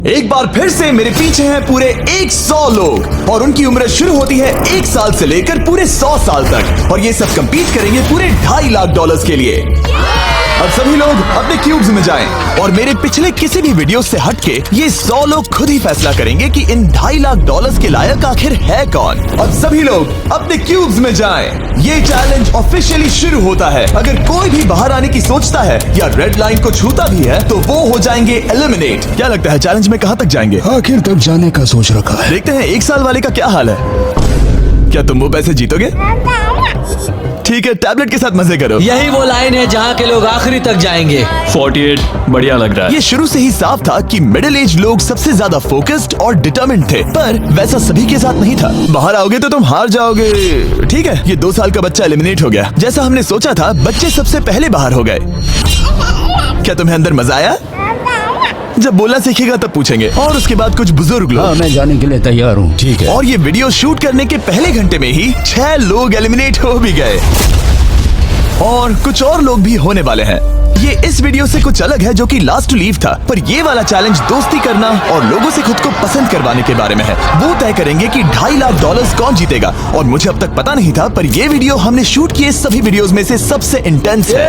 एक बार फिर से मेरे पीछे हैं पूरे 100 लोग और उनकी उम्र शुरू होती है 1 साल से लेकर पूरे 100 साल तक और ये सब कंपीट करेंगे पूरे $2.5 लाख के लिए। अब सभी लोग अपने क्यूब्स में जाएं और मेरे पिछले किसी भी वीडियो से हटके ये 100 लोग खुद ही फैसला करेंगे कि इन $2.5 लाख के लायक आखिर है कौन। अब सभी लोग अपने क्यूब्स में जाएं। ये चैलेंज ऑफिशियली शुरू होता है। अगर कोई भी बाहर आने की सोचता है या रेड लाइन को छूता भी है तो वो हो जाएंगे एलिमिनेट। क्या लगता है चैलेंज में कहाँ तक जाएंगे? आखिर तक जाने का सोच रखा है। देखते हैं 1 साल वाले का क्या हाल है। क्या तुम वो पैसे जीतोगे? ठीक है, टैबलेट के साथ मजे करो। यही वो लाइन है जहाँ के लोग आखिरी तक जाएंगे। 48 बढ़िया लग रहा है। ये शुरू से ही साफ था कि मिडिल एज लोग सबसे ज्यादा फोकस्ड और डिटरमिन्ड थे, पर वैसा सभी के साथ नहीं था। बाहर आओगे तो तुम हार जाओगे। ठीक है, ये 2 साल का बच्चा एलिमिनेट हो गया। जैसा हमने सोचा था, बच्चे सबसे पहले बाहर हो गए। क्या तुम्हें अंदर मजा आया? जब बोलना सीखेगा तब पूछेंगे। और उसके बाद कुछ बुजुर्ग लोग। हाँ, मैं जाने के लिए तैयार हूँ। ठीक है। और ये वीडियो शूट करने के पहले घंटे में ही 6 लोग एलिमिनेट हो भी गए और कुछ और लोग भी होने वाले हैं। ये इस वीडियो से कुछ अलग है जो कि लास्ट टू लीव था, पर ये वाला चैलेंज दोस्ती करना और लोगों से खुद को पसंद करवाने के बारे में है। वो तय करेंगे कि $2.5 लाख कौन जीतेगा और मुझे अब तक पता नहीं था, पर ये वीडियो हमने शूट किए सभी वीडियोस में से सबसे इंटेंस है।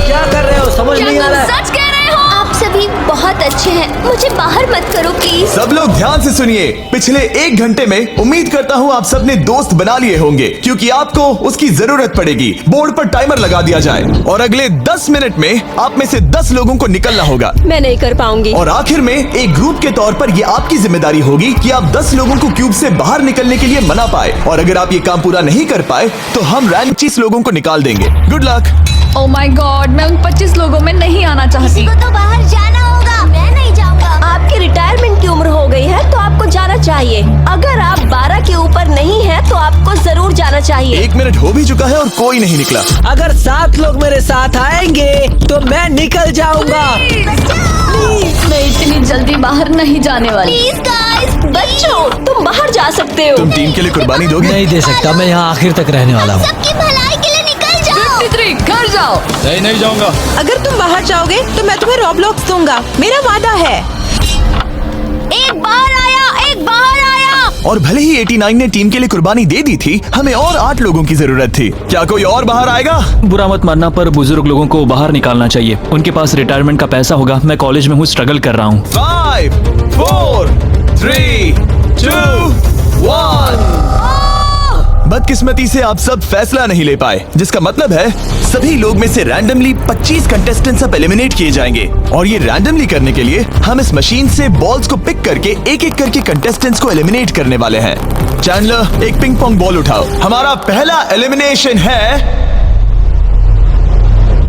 क्या कर रहे हो? समझ नहीं आ रहा है। सच कह रहे हो? आप सभी बहुत अच्छे हैं। मुझे बाहर मत करो प्लीज। सब लोग ध्यान से सुनिए। पिछले 1 घंटे में उम्मीद करता हूँ आप सबने दोस्त बना लिए होंगे, क्योंकि आपको उसकी जरूरत पड़ेगी। बोर्ड पर टाइमर लगा दिया जाए और अगले 10 मिनट में आप में से 10 लोगों को निकलना होगा। मैं नहीं कर पाऊंगी। और आखिर में एक ग्रुप के तौर पर ये आपकी जिम्मेदारी होगी कि आप 10 लोगों को क्यूब से बाहर निकलने के लिए मना पाए। और अगर आप ये काम पूरा नहीं कर पाए तो हम रैंडम 25 लोगों को निकाल देंगे। Good luck. Oh my God, मैं उन 25 लोगों में नहीं आना चाहती। किसी को तो बाहर जाना होगा। मैं नहीं जाऊंगा। आपकी रिटायरमेंट की उम्र हो गई है तो आपको जाना चाहिए। अगर आप 12 के ऊपर नहीं है तो आपको जरूर जाना चाहिए। 1 मिनट हो भी चुका है और कोई नहीं निकला। अगर 7 लोग मेरे साथ आएंगे तो मैं निकल जाऊंगा। मैं इतनी जल्दी बाहर नहीं जाने वाली। प्लीज गाइस, बच्चों तुम बाहर जा सकते हो। तुम टीम के लिए कुर्बानी दोगे? नहीं दे सकता, मैं यहाँ आखिर तक रहने वाला हूँ। सबकी भलाई के लिए निकल जाओ। 53 घर जाओ। नहीं जाऊंगा। अगर तुम बाहर जाओगे तो मैं तुम्हें रॉबलॉक्स दूंगा, मेरा वादा है। एक बाहर आया, एक बाहर आया। और भले ही 89 ने टीम के लिए कुर्बानी दे दी थी, हमें और 8 लोगों की जरूरत थी। क्या कोई और बाहर आएगा? बुरा मत मानना, पर बुजुर्ग लोगों को बाहर निकालना चाहिए। उनके पास रिटायरमेंट का पैसा होगा। मैं कॉलेज में हूँ, स्ट्रगल कर रहा हूँ। 5 4 3 2 1। बदकिस्मती से आप सब फैसला नहीं ले पाए, जिसका मतलब है सभी लोग में से रैंडमली 25 कंटेस्टेंट्स अब एलिमिनेट किए जाएंगे। और ये रैंडमली करने के लिए हम इस मशीन से बॉल्स को पिक करके एक एक करके कंटेस्टेंट्स को एलिमिनेट करने वाले हैं। चैंडलर, एक पिंग पोंग बॉल उठाओ। हमारा पहला एलिमिनेशन है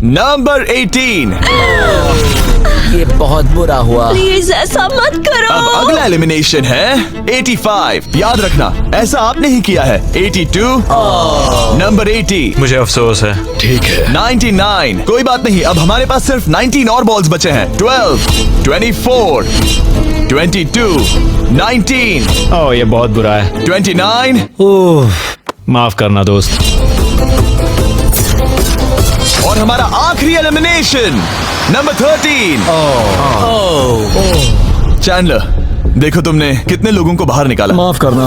नंबर 18। ये बहुत बुरा हुआ। प्लीज ऐसा मत करो। अब अगला एलिमिनेशन है 85। याद रखना, ऐसा आपने ही किया है। 82। नंबर 80। मुझे अफसोस है। ठीक है। 99। कोई बात नहीं, अब हमारे पास सिर्फ 19 और बॉल्स बचे हैं। 12 24 22 19 ओह, ये बहुत बुरा है। 29। ओह, माफ करना दोस्त। और हमारा आखिरी एलिमिनेशन नंबर 13। चैंडलर, देखो तुमने कितने लोगों को बाहर निकाला। माफ करना।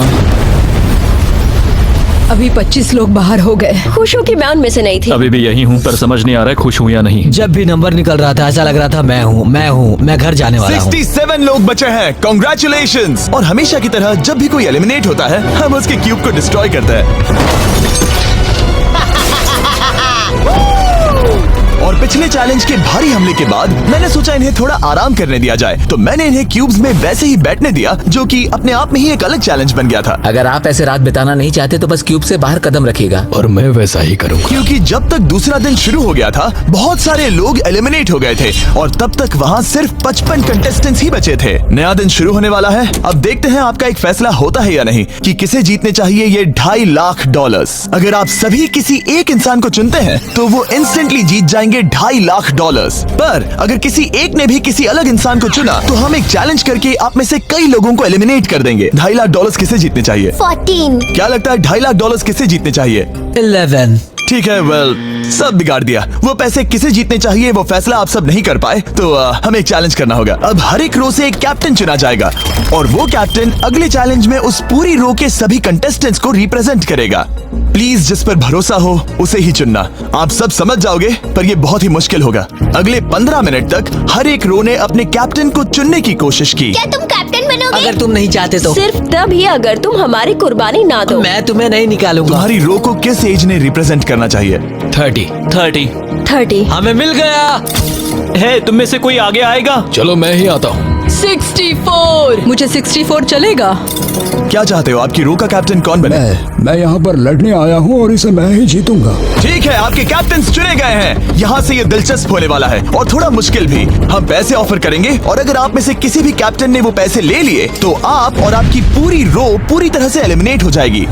अभी 25 लोग बाहर हो गए। खुश हूँ कि मैं उनमें से नहीं थी। अभी भी यही हूँ, पर समझ नहीं आ रहा है खुश हूँ या नहीं। जब भी नंबर निकल रहा था ऐसा लग रहा था मैं घर जाने वाला हूँ। 67 लोग बचे हैं। कांग्रेचुलेशंस। और हमेशा की तरह जब भी कोई एलिमिनेट होता है, हम उसके क्यूब को डिस्ट्रॉय करते हैं। और पिछले चैलेंज के भारी हमले के बाद मैंने सोचा इन्हें थोड़ा आराम करने दिया जाए, तो मैंने इन्हें क्यूब्स में वैसे ही बैठने दिया, जो कि अपने आप में ही एक अलग चैलेंज बन गया था। अगर आप ऐसे रात बिताना नहीं चाहते तो बस क्यूब से बाहर कदम रखिएगा। और मैं वैसा ही करूँगा। क्योंकि जब तक दूसरा दिन शुरू हो गया था, बहुत सारे लोग एलिमिनेट हो गए थे और तब तक वहाँ सिर्फ 55 कंटेस्टेंट्स ही बचे थे। नया दिन शुरू होने वाला है। अब देखते हैं आपका एक फैसला होता है या नहीं कि किसे जीतने चाहिए ये $2.5 लाख। अगर आप सभी किसी एक इंसान को चुनते हैं तो वो इंस्टेंटली जीत जाएंगे $2.5 लाख। पर अगर किसी एक ने भी किसी अलग इंसान को चुना तो हम एक चैलेंज करके आप में से कई लोगों को एलिमिनेट कर देंगे। $2.5 लाख किसे जीतने चाहिए? 14। क्या लगता है $2.5 लाख किसे जीतने चाहिए? 11। ठीक है, वेल सब बिगाड़ दिया। वो पैसे किसे जीतने चाहिए वो फैसला आप सब नहीं कर पाए, तो हमें एक चैलेंज करना होगा। अब हर एक रो से एक कैप्टन चुना जाएगा और वो कैप्टन अगले चैलेंज में उस पूरी रो के सभी कंटेस्टेंट्स को रिप्रेजेंट करेगा। प्लीज जिस पर भरोसा हो उसे ही चुनना। आप सब समझ जाओगे, पर ये बहुत ही मुश्किल होगा। अगले 15 मिनट तक हर एक रो ने अपने कैप्टन को चुनने की कोशिश की। क्या तुम कैप्टन बनोगे? अगर तुम नहीं चाहते तो सिर्फ तभी अगर तुम हमारी कुर्बानी ना दो। मैं तुम्हें नहीं निकालूंगा। तुम्हारी रो को किस एज ने रिप्रेजेंट करना चाहिए? 30। हमें मिल गया। है, तुम में से कोई आगे आएगा? चलो मैं ही आता हूँ। 64। मुझे 64 चलेगा। क्या चाहते हो, आपकी रो का कैप्टन कौन बने? मैं यहाँ पर लड़ने आया हूँ और इसे मैं ही जीतूंगा। ठीक है, आपके कैप्टन चुने गए हैं। यहाँ से ये दिलचस्प होने वाला है और थोड़ा मुश्किल भी। हम पैसे ऑफर करेंगे और अगर आप में से किसी भी कैप्टन ने वो पैसे ले लिए तो आप और आपकी पूरी रो पूरी तरह से एलिमिनेट हो जाएगी।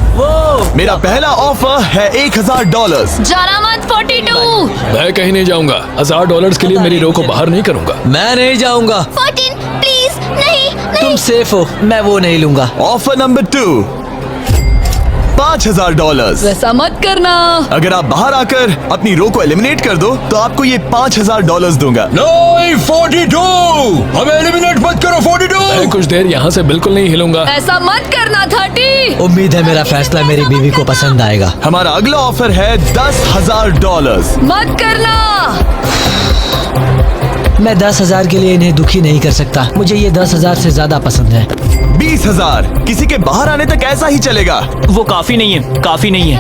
मेरा पहला ऑफर है $1000। जाना मत 42। मैं कहीं नहीं जाऊंगा। $1000 के लिए मेरी रो को बाहर नहीं करूंगा। मैं नहीं जाऊंगा। 14 प्लीज नहीं नहीं। तुम सेफ हो, मैं वो नहीं लूंगा। Offer number 2, $5000। वैसा मत करना। अगर आप बाहर आकर अपनी रो को एलिमिनेट कर दो तो आपको ये $5000 दूंगा। नहीं, 42। हमें एलिमिनेट मत करो। 42। मैं कुछ देर यहाँ से बिल्कुल नहीं हिलूंगा। ऐसा मत करना 30। उम्मीद है मेरा फैसला मेरी बीवी को पसंद आएगा। हमारा अगला ऑफर है $10,000। मत करना। मैं 10,000 के लिए इन्हें दुखी नहीं कर सकता। मुझे ये 10,000 से ज्यादा पसंद है। 20,000। किसी के बाहर आने तक ऐसा ही चलेगा। वो काफी नहीं है, काफी नहीं है।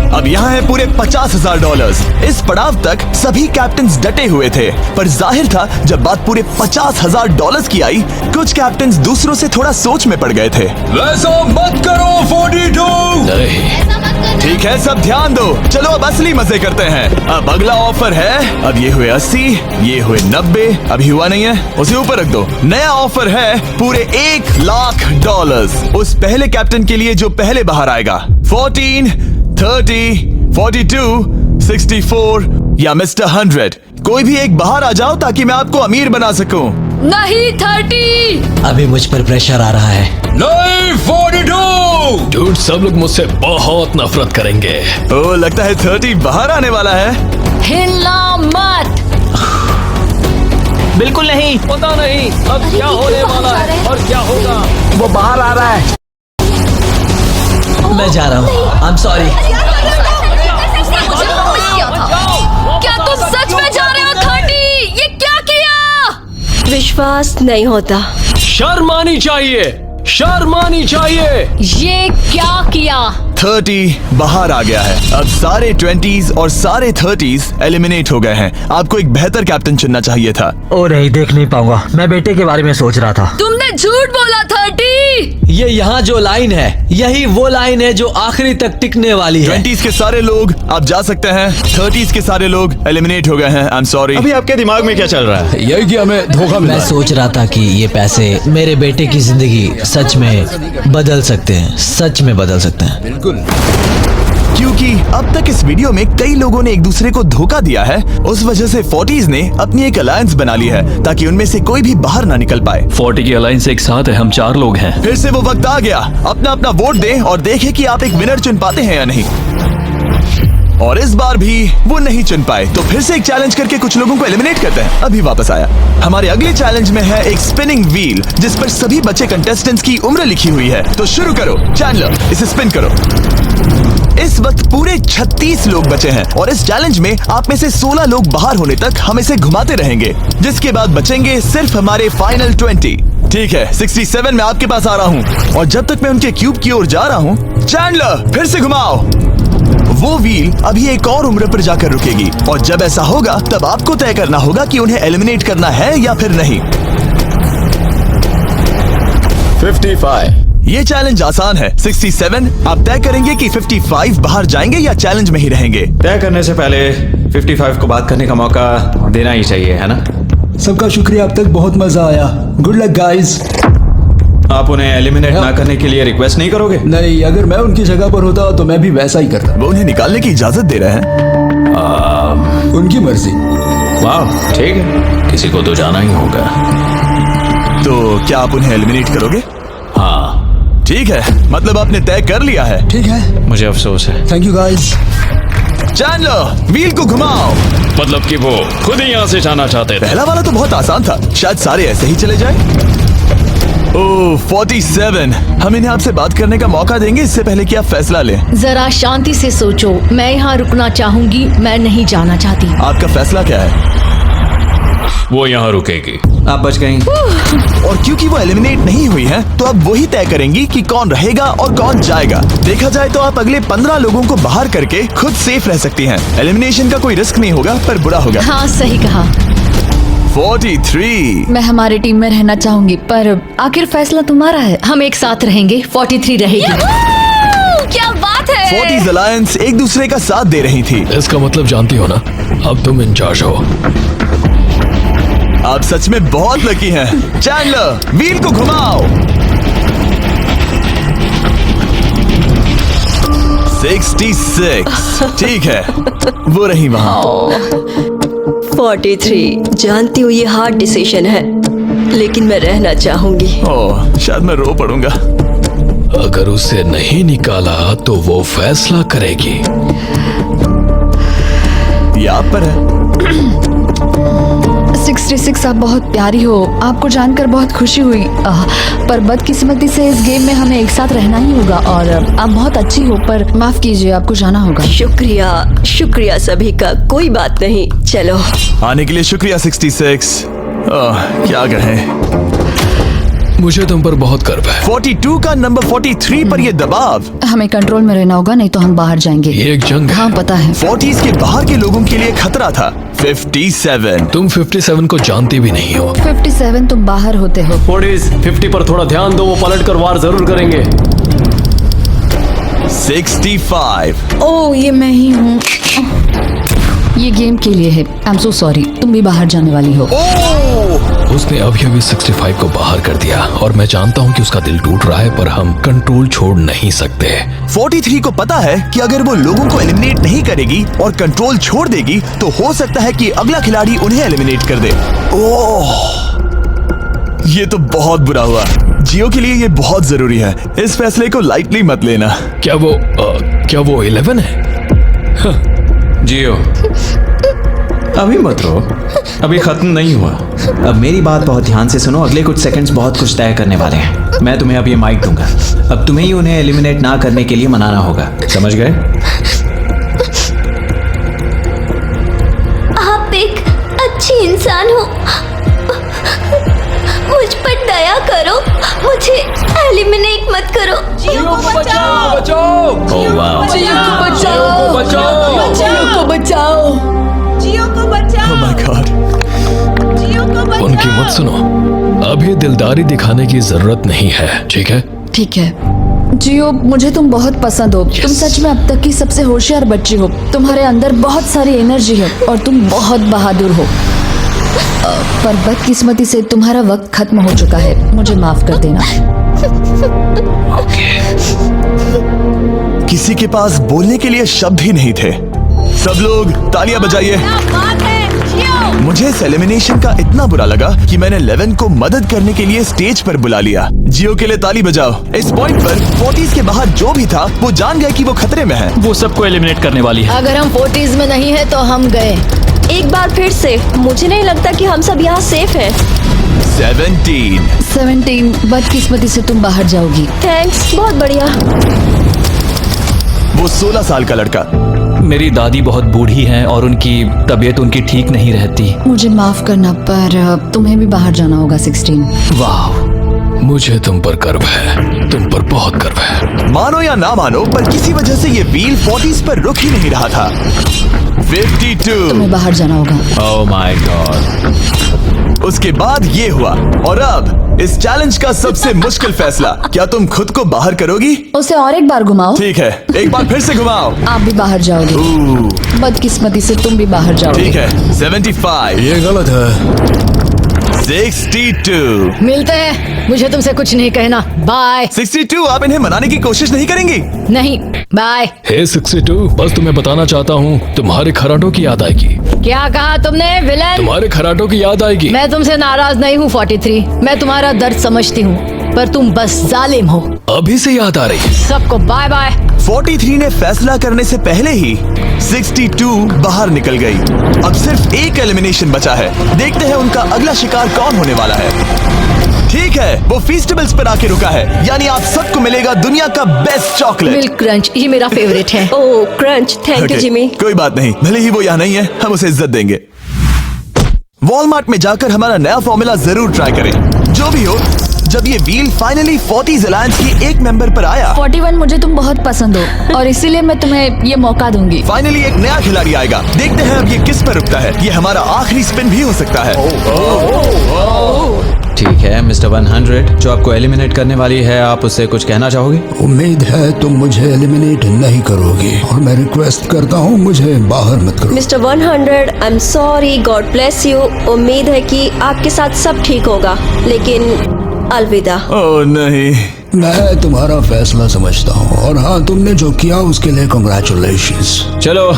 अब यहाँ है पूरे $50,000। इस पड़ाव तक सभी कैप्टन्स डटे हुए थे, पर जाहिर था जब बात पूरे $50,000 की आई, कुछ कैप्टन्स दूसरों से थोड़ा सोच में पड़ गए थे। वैसा मत करो 42। नहीं। ठीक है, सब ध्यान दो। चलो अब असली मजे करते हैं। अब अगला ऑफर है, अब ये हुए 80, ये हुए 90, अभी हुआ नहीं है, उसे ऊपर रख दो। नया ऑफर है पूरे $1,00,000 उस पहले कैप्टन के लिए जो पहले बाहर आएगा। 14, 30, 42, 64 या मिस्टर 100। कोई भी एक बाहर आ जाओ ताकि मैं आपको अमीर बना सकूं। नहीं 30। अभी मुझ पर प्रेशर आ रहा है। नहीं 42। डूड, सब लोग मुझसे बहुत नफरत करेंगे। ओ, लगता है 30 बाहर आने वाला है। हिलना मत। बिल्कुल नहीं। पता नहीं अब क्या होने वाला है और क्या होगा। वो बाहर आ रहा है। मैं जा रहा हूँ। I am sorry. क्या तुम सच में जा रहे हो 30? ये क्या किया? विश्वास नहीं होता। शर्म आनी चाहिए, शर्म आनी चाहिए। ये क्या किया? 30 बाहर आ गया है। अब सारे 20s और सारे 30s एलिमिनेट हो गए हैं। आपको एक बेहतर कैप्टन चुनना चाहिए था। ओ नहीं, देख नहीं पाऊंगा। मैं बेटे के बारे में सोच रहा था। तुमने झूठ बोला 30। ये यहाँ जो लाइन है, यही वो लाइन है जो आखिरी तक टिकने वाली है। 20s के सारे लोग आप जा सकते हैं, 30s के सारे लोग एलिमिनेट हो गए हैं। I am sorry. अभी आपके दिमाग में क्या चल रहा है? यही कि हमें धोखा मिला मैं है। सोच रहा था कि ये पैसे मेरे बेटे की जिंदगी सच में बदल सकते हैं, सच में बदल सकते हैं। बिल्कुल। क्योंकि अब तक इस वीडियो में कई लोगों ने एक दूसरे को धोखा दिया है, उस वजह से 40s ने अपनी एक अलायंस बना ली है ताकि उनमें से कोई भी बाहर ना निकल पाए। 40 की अलायंस एक साथ है, हम 4 लोग हैं। फिर से वो वक्त आ गया, अपना अपना वोट दें और देखें कि आप एक विनर चुन पाते हैं या नहीं। और इस बार भी वो नहीं चुन पाए, तो फिर से एक चैलेंज करके कुछ लोगों को एलिमिनेट करते हैं। अभी वापस आया। हमारे अगले चैलेंज में है एक स्पिनिंग व्हील जिस पर सभी बचे कंटेस्टेंट्स की उम्र लिखी हुई है। तो शुरू करो चैंडलर, इसे स्पिन करो। इस वक्त पूरे 36 लोग बचे हैं और इस चैलेंज में आप में से 16 लोग बाहर होने तक हम इसे घुमाते रहेंगे, जिसके बाद बचेंगे सिर्फ हमारे फाइनल 20। ठीक है, 67 में आपके पास आ रहा हूँ और जब तक मैं उनके क्यूब की ओर जा रहा हूँ, चैंडलर फिर से घुमाओ। वो व्हील अभी एक और उम्र पर जाकर रुकेगी और जब ऐसा होगा तब आपको तय करना होगा कि उन्हें एलिमिनेट करना है या फिर नहीं। 55। ये चैलेंज आसान है। 67 आप तय करेंगे कि 55 बाहर जाएंगे या चैलेंज में ही रहेंगे। तय करने से पहले 55 को बात करने का मौका देना ही चाहिए, है ना? सबका शुक्रिया, अब तक बहुत मजा आया। Good luck guys. आप उन्हें एलिमिनेट ना करने के लिए रिक्वेस्ट नहीं करोगे? नहीं, अगर मैं उनकी जगह पर होता तो मैं भी वैसा ही करता। वो उन्हें निकालने की इजाजत दे रहे हैं। उनकी मर्जी। वाह, ठीक है, किसी को तो जाना ही होगा। तो क्या आप उन्हें एलिमिनेट करोगे? हाँ, ठीक है, मतलब आपने तय कर लिया है। ठीक है, मुझे अफसोस है। Thank you guys. Chandler, wheel को घुमाओ। मतलब कि वो खुद ही यहाँ से जाना चाहते थे। पहला वाला तो बहुत आसान था, शायद सारे ऐसे ही चले जाएं। ओह 47, हम इन्हें आपसे बात करने का मौका देंगे इससे पहले कि आप फैसला लें। जरा शांति से सोचो, मैं यहाँ रुकना चाहूंगी, मैं नहीं जाना चाहती। आपका फैसला क्या है? वो यहाँ रुकेगी। आप बच गई। और क्योंकि वो एलिमिनेट नहीं हुई हैं, तो अब वही तय करेंगी कि कौन रहेगा और कौन जाएगा। देखा जाए तो आप अगले 15 लोगों को बाहर करके खुद सेफ रह सकती हैं। एलिमिनेशन का कोई रिस्क नहीं होगा, पर बुरा होगा। हाँ सही कहा। 43। मैं हमारे टीम में रहना चाहूंगी, पर आखिर फैसला तुम्हारा है। हम एक साथ रहेंगे। 43 रहेगी। क्या बात है। 40s अलायंस एक दूसरे का साथ दे रही थी। इसका मतलब जानती हो ना, अब तुम इंचार्ज हो। आप सच में बहुत लकी हैं। चैंडलर, व्हील को घुमाओ। 66। ठीक है, वो रही वहां। 43। जानती हूँ ये हार्ड डिसीजन है, लेकिन मैं रहना चाहूंगी। ओह, शायद मैं रो पड़ूंगा। अगर उसे नहीं निकाला तो वो फैसला करेगी। ये आप पर है। 66 आप बहुत प्यारी हो, आपको जानकर बहुत खुशी हुई। पर बदकिस्मती से इस गेम में हमें एक साथ रहना ही होगा। और आप बहुत अच्छी हो, पर माफ कीजिए, आपको जाना होगा। शुक्रिया, शुक्रिया सभी का। कोई बात नहीं, चलो। आने के लिए शुक्रिया 66। क्या कहें। मुझे तुम पर बहुत गर्व है। 42 का नंबर 43 पर ये दबाव। हमें कंट्रोल में रहना होगा, नहीं तो हम बाहर जाएंगे। ये एक जंग है। हाँ पता है। 40s के बाहर के लोगों के लिए खतरा था। 57। तुम 57 को जानती भी नहीं हो। 57 तुम बाहर होते हो। 50 पर थोड़ा ध्यान दो, वो पलट कर वार जरूर करेंगे। 65। ओह ये मैं ही हूँ। ये गेम के लिए है। आई एम सो सॉरी, तुम भी बाहर जाने वाली हो। उसने अभी 65 को बाहर कर दिया और मैं जानता हूँ कि उसका दिल टूट रहा है, पर हम कंट्रोल छोड़ नहीं सकते। 43 को पता है कि अगर वो लोगों को एलिमिनेट नहीं करेगी और कंट्रोल छोड़ देगी, तो हो सकता है कि अगला खिलाड़ी उन्हें एलिमिनेट कर दे। ओह, ये तो बहुत बुरा हुआ। जियो के लिए ये बहुत जरूरी है। इस फैसले को लाइटली मत लेना। क्या वो 11 है? जियो, अभी मत रो, अभी खत्म नहीं हुआ। अब मेरी बात बहुत ध्यान से सुनो। अगले कुछ सेकंड्स बहुत कुछ तय करने वाले हैं। मैं तुम्हें अब ये माइक दूंगा। अब तुम्हें ही उन्हें एलिमिनेट ना करने के लिए मनाना होगा, समझ गए? आप एक अच्छी इंसान हो, मुझ पर दया करो, मुझे एलिमिनेट मत करो। जियो को बचाओ, बचाओ। ओह वाह, जियो को बचाओ, जियो को बचाओ, जियो को बचाओ। Oh my God। जियो को बचाओ। उनकी मत सुनो। अभी दिलदारी दिखाने की जरूरत नहीं है, ठीक है? ठीक है। जियो, मुझे तुम बहुत पसंद हो। तुम सच में अब तक की सबसे होशियार बच्ची हो। तुम्हारे अंदर बहुत सारी एनर्जी है और तुम बहुत बहादुर हो। पर बदकिस्मती से तुम्हारा वक्त खत्म हो चुका है। मुझे माफ कर देना। किसी के पास बोलने के लिए शब्द ही नहीं थे। सब लोग तालियां बजाइए। बात है जियो। मुझे इस एलिमिनेशन का इतना बुरा लगा कि मैंने 11 को मदद करने के लिए स्टेज पर बुला लिया। जियो के लिए ताली बजाओ। इस पॉइंट पर 40s के बाहर जो भी था वो जान गए कि वो खतरे में है। वो सबको एलिमिनेट करने वाली है। अगर हम 40s में नहीं है तो हम गए। एक बार फिर से, मुझे नहीं लगता कि हम सब यहाँ सेफ हैं। 17। बदकिस्मती से तुम बाहर जाओगी। थैंक्स, बहुत बढ़िया। वो 16 साल का लड़का। मेरी दादी बहुत बूढ़ी हैं और उनकी तबीयत उनकी ठीक नहीं रहती। मुझे माफ करना, पर तुम्हें भी बाहर जाना होगा। 16। वाह, मुझे तुम पर गर्व है, तुम पर बहुत गर्व है। मानो या ना मानो, पर किसी वजह से ये व्हील 40s पर रुक ही नहीं रहा था। 52। तुम्हें बाहर जाना होगा। ओह माय गॉड। उसके बाद ये हुआ और अब इस चैलेंज का सबसे मुश्किल फैसला। क्या तुम खुद को बाहर करोगी? उसे और एक बार घुमाओ। ठीक है, एक बार फिर से घुमाओ। आप भी बाहर जाओगे। बदकिस्मती से तुम भी बाहर जाओगे। ठीक है। 75। ये गलत है। 62। मिलते हैं, मुझे तुमसे कुछ नहीं कहना। बाय। 62। आप इन्हें मनाने की कोशिश नहीं करेंगी? नहीं, बाय। हे 62, बस तुम्हें बताना चाहता हूँ, तुम्हारे खराटों की याद आएगी। क्या कहा तुमने विलन? तुम्हारे खराटों की याद आएगी। मैं तुमसे नाराज नहीं हूँ 43। मैं तुम्हारा दर्द समझती हूँ, पर तुम बस जालिम हो। अभी से याद आ रही है। सबको बाय बाय। 43 ने फैसला करने से पहले ही 62 बाहर निकल गई। अब सिर्फ एक एलिमिनेशन बचा है। देखते हैं उनका अगला शिकार कौन होने वाला है। ठीक है, वो फीस्टेबल्स पर आके रुका है, यानी आप सबको मिलेगा दुनिया का बेस्ट चॉकलेट। मिल्क क्रंच, ये मेरा फेवरेट है। ओह क्रंच, थैंक यू जिमी। कोई बात नहीं, भले ही वो यहाँ नहीं है, हम उसे इज्जत देंगे। वॉलमार्ट में जाकर हमारा नया फॉर्मूला जरूर ट्राई करें। जो भी हो, जब ये व्हील फाइनली 40s अलायंस की एक मेंबर पर आया, 41 मुझे तुम बहुत पसंद हो और इसीलिए मैं तुम्हें ये मौका दूंगी। फाइनली एक नया खिलाड़ी आएगा। देखते हैं अब ये किस पर रुकता है। ये हमारा आखिरी स्पिन भी हो सकता है। ठीक है मिस्टर 100, जो आपको एलिमिनेट करने वाली है, आप उससे कुछ कहना चाहोगे? उम्मीद है तुम मुझे एलिमिनेट नहीं करोगे और मैं रिक्वेस्ट करता हूँ मुझे बाहर मत करो। Mister 100, I am sorry, God bless you. उम्मीद है कि आपके साथ सब ठीक होगा, लेकिन अलविदा। ओह नहीं, मैं तुम्हारा फैसला समझता हूँ और हाँ, तुमने जो किया उसके लिए कांग्रेचुलेशंस। चलो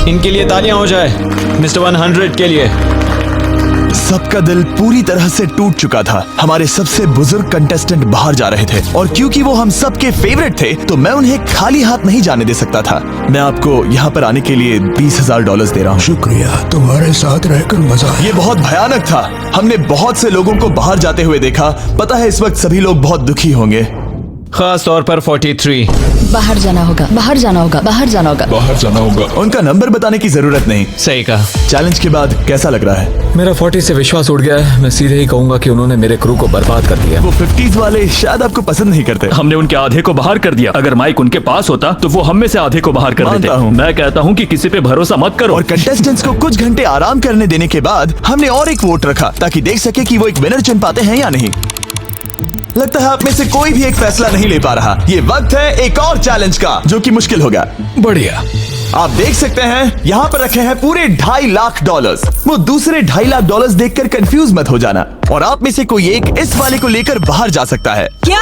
इनके लिए तालियां हो जाए, मिस्टर 100 के लिए। सबका दिल पूरी तरह से टूट चुका था। हमारे सबसे बुजुर्ग कंटेस्टेंट बाहर जा रहे थे और क्योंकि वो हम सब के फेवरेट थे तो मैं उन्हें खाली हाथ नहीं जाने दे सकता था। मैं आपको यहाँ पर आने के लिए $20,000 दे रहा हूँ। शुक्रिया, तुम्हारे साथ रहकर मजा आया। ये बहुत भयानक था। हमने बहुत से लोगों को बाहर जाते हुए देखा। पता है इस वक्त सभी लोग बहुत दुखी होंगे, खास तौर पर 43। बाहर जाना होगा, बाहर जाना होगा, बाहर जाना होगा। बाहर जाना होगा। उनका नंबर बताने की जरूरत नहीं। सही कहा। चैलेंज के बाद कैसा लग रहा है? मेरा 40 से विश्वास उड़ गया है। मैं सीधे ही कहूंगा कि उन्होंने मेरे क्रू को बर्बाद कर दिया। वो 50s वाले शायद आपको पसंद नहीं करते। हमने उनके आधे को बाहर कर दिया। अगर माइक उनके पास होता तो वो हम में से आधे को बाहर कर देते। मानता हूं। मैं कहता हूं कि किसी पे भरोसा मत करो। और कंटेस्टेंट्स को कुछ घंटे आराम करने देने के बाद हमने और एक वोट रखा ताकि देख सके कि वो एक विनर चुन पाते हैं या नहीं। लगता है आप में से कोई भी एक फैसला नहीं ले पा रहा। ये वक्त है एक और चैलेंज का, जो कि मुश्किल होगा। बढ़िया। आप देख सकते हैं यहाँ पर रखे हैं पूरे $2.5 लाख। वो दूसरे $2.5 लाख देखकर कंफ्यूज मत हो जाना। और आप में से कोई एक इस वाले को लेकर बाहर जा सकता है। क्या?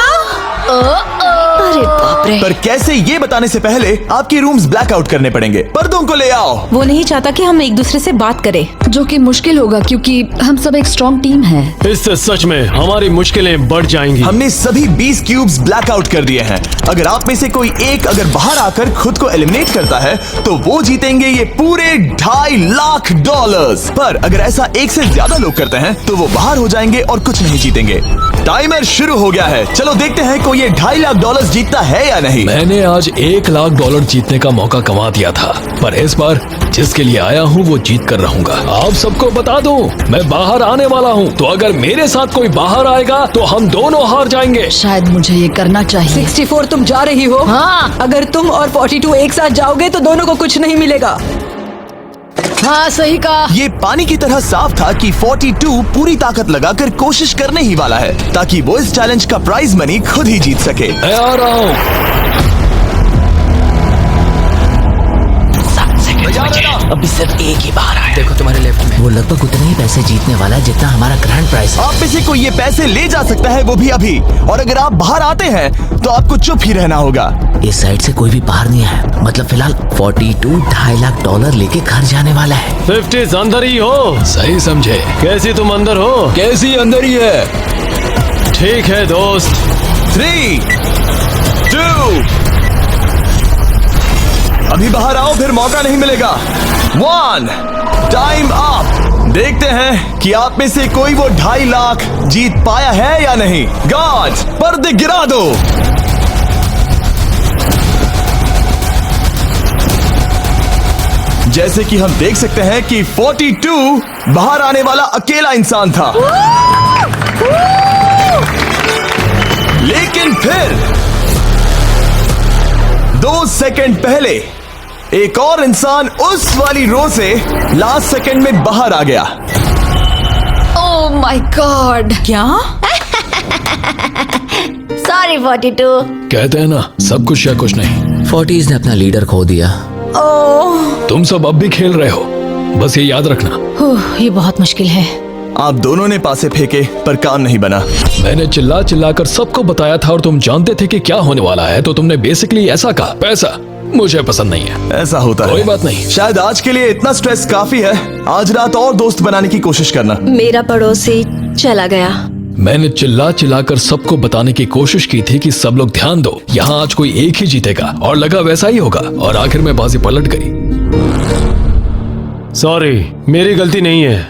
अरे बाप रे। पर कैसे, ये बताने से पहले आपके रूम्स ब्लैकआउट करने पड़ेंगे। पर्दों को ले आओ। वो नहीं चाहता कि हम एक दूसरे से बात करें। जो कि मुश्किल होगा क्योंकि हम सब एक स्ट्रॉन्ग टीम है। इससे सच में हमारी मुश्किलें बढ़ जाएंगी। हमने सभी 20 क्यूब्स ब्लैकआउट कर दिए हैं। अगर आप में से कोई एक अगर बाहर आकर खुद को एलिमिनेट करता है तो वो जीतेंगे ये पूरे $2.5 लाख। पर अगर ऐसा एक से ज्यादा लोग करते हैं तो वो बाहर हो जाएंगे और कुछ नहीं जीतेंगे। टाइमर शुरू हो गया है। चलो देखते हैं कोई ये $2.5 लाख जीतता है या नहीं। मैंने आज $1 लाख जीतने का मौका कमा दिया था, पर इस बार जिसके लिए आया हूँ वो जीत कर रहूंगा। आप सबको बता दूं, मैं बाहर आने वाला हूँ, तो अगर मेरे साथ कोई बाहर आएगा तो हम दोनों हार जाएंगे। शायद मुझे ये करना चाहिए। 64 तुम जा रही हो? हाँ। अगर तुम और 42 एक साथ जाओगे तो दोनों को कुछ नहीं मिलेगा। हाँ सही कहा। ये पानी की तरह साफ था कि 42 पूरी ताकत लगाकर कोशिश करने ही वाला है ताकि वो इस चैलेंज का प्राइज मनी खुद ही जीत सके। मैं आ रहा हूँ। अभी सिर्फ एक ही बाहर आया। देखो तुम्हारे लेफ्ट में, वो लगभग उतने ही पैसे जीतने वाला है जितना हमारा ग्रैंड प्राइस है। आप में से कोई ये पैसे ले जा सकता है, वो भी अभी। और अगर आप बाहर आते हैं तो आपको चुप ही रहना होगा। इस साइड से कोई भी बाहर नहीं आया। मतलब फिलहाल 42 $2.5 लाख लेके घर जाने वाला है। 50 अंदर ही हो। सही समझे। कैसी तुम अंदर हो? कैसी अंदर ही है। ठीक है दोस्त। 3, 2, अभी बाहर आओ, फिर मौका नहीं मिलेगा। 1, टाइम अप। देखते हैं कि आप में से कोई वो $2.5 लाख जीत पाया है या नहीं। गार्ड्स, पर्दे गिरा दो। जैसे कि हम देख सकते हैं कि 42 बाहर आने वाला अकेला इंसान था। लेकिन फिर 2 सेकंड पहले एक और इंसान उस वाली रो से लास्ट सेकंड में बाहर आ गया। ओह माय गॉड। क्या? सॉरी 42। कहते हैं ना, सब कुछ या कुछ नहीं। 40s ने अपना लीडर खो दिया। तुम सब अब भी खेल रहे हो, बस ये याद रखना। ये बहुत मुश्किल है। आप दोनों ने पासे फेंके पर काम नहीं बना। मैंने चिल्ला चिल्ला कर सबको बताया था और तुम जानते थे कि क्या होने वाला है, तो तुमने बेसिकली ऐसा कहा, पैसा मुझे पसंद नहीं है। ऐसा होता है। कोई बात नहीं। शायद आज के लिए इतना स्ट्रेस काफी है। आज रात और दोस्त बनाने की कोशिश करना। मेरा पड़ोसी चला गया। मैंने चिल्ला चिल्लाकर सबको बताने की कोशिश की थी कि सब लोग ध्यान दो, यहाँ आज कोई एक ही जीतेगा, और लगा वैसा ही होगा, और आखिर में बाजी पलट गई। सॉरी, मेरी गलती नहीं है।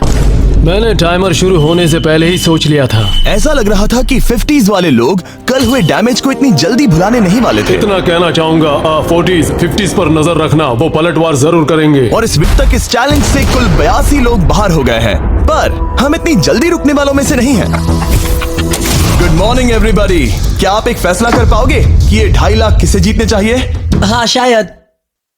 मैंने टाइमर शुरू होने से पहले ही सोच लिया था। ऐसा लग रहा था कि 50s वाले लोग कल हुए डैमेज को इतनी जल्दी भुलाने नहीं वाले थे। इतना कहना चाहूंगा, 40s 50s पर नजर रखना, वो पलटवार जरूर करेंगे। और इस वीक तक इस चैलेंज से कुल 82 लोग बाहर हो गए हैं, पर हम इतनी जल्दी रुकने वालों में से नहीं हैं। Good morning everybody. क्या आप एक फैसला कर पाओगे कि ये 2.5 लाख किसे जीतने चाहिए? हाँ शायद।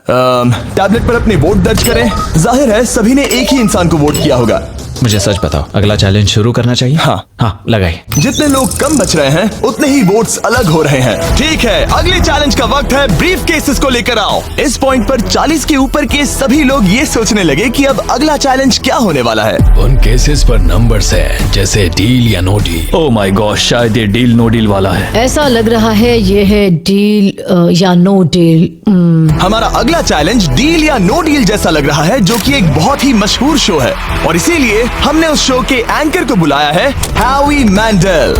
टैबलेट पर अपने वोट दर्ज करें। जाहिर है सभी ने एक ही इंसान को वोट किया होगा। मुझे सच बताओ, अगला चैलेंज शुरू करना चाहिए? हाँ लगाइए। जितने लोग कम बच रहे हैं उतने ही वोट्स अलग हो रहे हैं। ठीक है, अगले चैलेंज का वक्त है। ब्रीफ केसेस को लेकर आओ। इस पॉइंट पर 40 के ऊपर के सभी लोग ये सोचने लगे कि अब अगला चैलेंज क्या होने वाला है। उन केसेस पर नंबर्स हैं, जैसे डील या no deal. Oh my God, शायद ये डील नो डील वाला है। ऐसा लग रहा है ये है डील या नो डील। हमारा अगला चैलेंज डील या नो डील जैसा लग रहा है, जो कि एक बहुत ही मशहूर शो है, और इसीलिए हमने उस शो के एंकर को बुलाया है, होवी मैंडल।